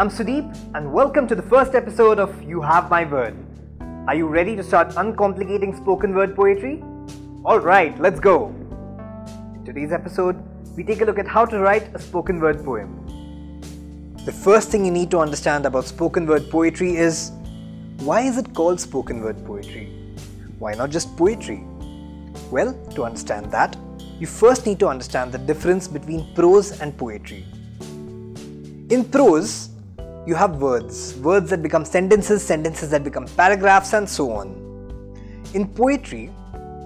I'm Sudeep and welcome to the first episode of You Have My Word. Are you ready to start uncomplicating spoken word poetry? Alright, let's go! In today's episode, we take a look at how to write a spoken word poem. The first thing you need to understand about spoken word poetry is, why is it called spoken word poetry? Why not just poetry? Well, to understand that, you first need to understand the difference between prose and poetry. In prose, you have words that become sentences that become paragraphs, and so on. In poetry,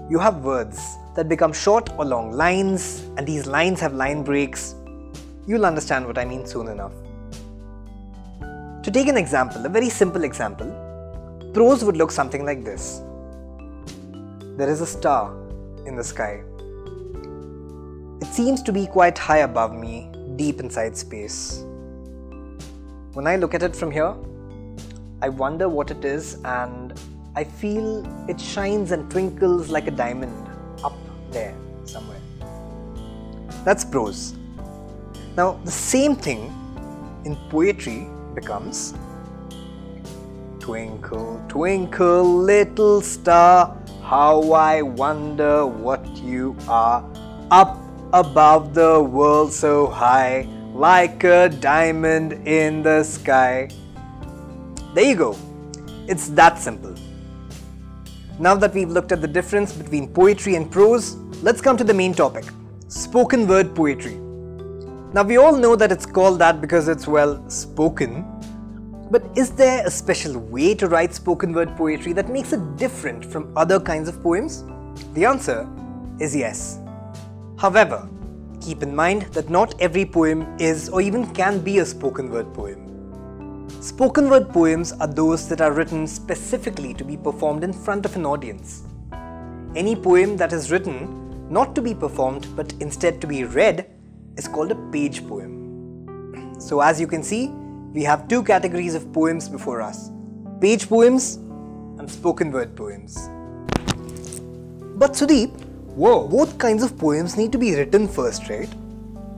you have words that become short or long lines, and these lines have line breaks. You'll understand what I mean soon enough. To take an example, a very simple example, prose would look something like this. There is a star in the sky. It seems to be quite high above me, deep inside space. When I look at it from here, I wonder what it is, and I feel it shines and twinkles like a diamond up there somewhere. That's prose. Now, the same thing in poetry becomes, twinkle, twinkle, little star, how I wonder what you are, up above the world so high, like a diamond in the sky. There you go. It's that simple. Now that we've looked at the difference between poetry and prose, let's come to the main topic, spoken word poetry. Now we all know that it's called that because it's, well, spoken. But is there a special way to write spoken word poetry that makes it different from other kinds of poems? The answer is yes. However, keep in mind that not every poem is or even can be a spoken word poem. Spoken word poems are those that are written specifically to be performed in front of an audience. Any poem that is written not to be performed but instead to be read is called a page poem. So as you can see, we have two categories of poems before us, page poems and spoken word poems. But Sudeep, both kinds of poems need to be written first, right?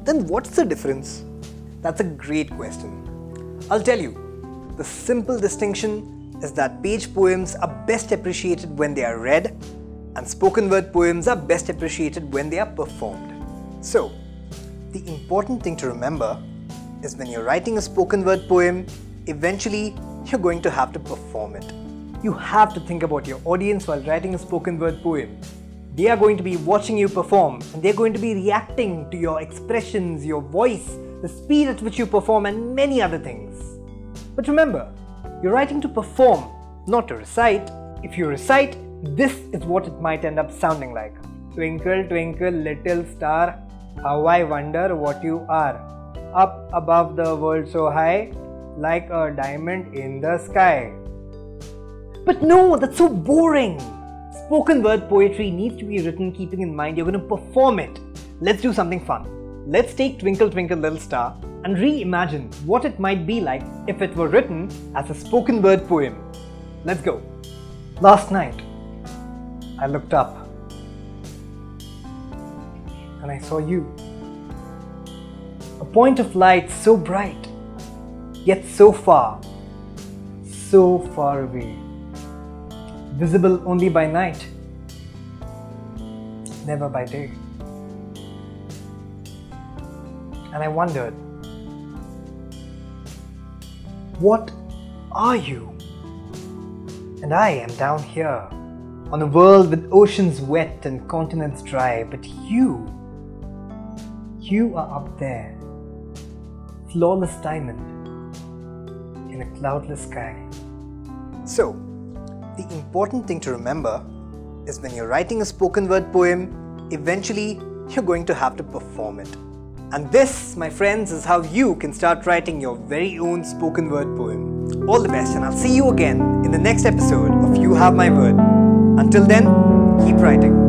Then what's the difference? That's a great question. I'll tell you. The simple distinction is that page poems are best appreciated when they are read, and spoken word poems are best appreciated when they are performed. So, the important thing to remember is when you're writing a spoken word poem, eventually you're going to have to perform it. You have to think about your audience while writing a spoken word poem. They are going to be watching you perform, and they're going to be reacting to your expressions, your voice, the speed at which you perform, and many other things. But remember, you're writing to perform, not to recite. If you recite, this is what it might end up sounding like. Twinkle, twinkle, little star, how I wonder what you are, up above the world so high, like a diamond in the sky. But no, that's so boring. Spoken word poetry needs to be written keeping in mind you're going to perform it. Let's do something fun. Let's take Twinkle Twinkle Little Star and reimagine what it might be like if it were written as a spoken word poem. Let's go. Last night, I looked up and I saw you. A point of light so bright, yet so far away. Visible only by night, never by day. And I wondered, what are you? And I am down here, on a world with oceans wet and continents dry, but you are up there, flawless diamond in a cloudless sky. So, the important thing to remember is when you're writing a spoken word poem, eventually you're going to have to perform it. And this, my friends, is how you can start writing your very own spoken word poem. All the best, and I'll see you again in the next episode of You Have My Word. Until then, keep writing.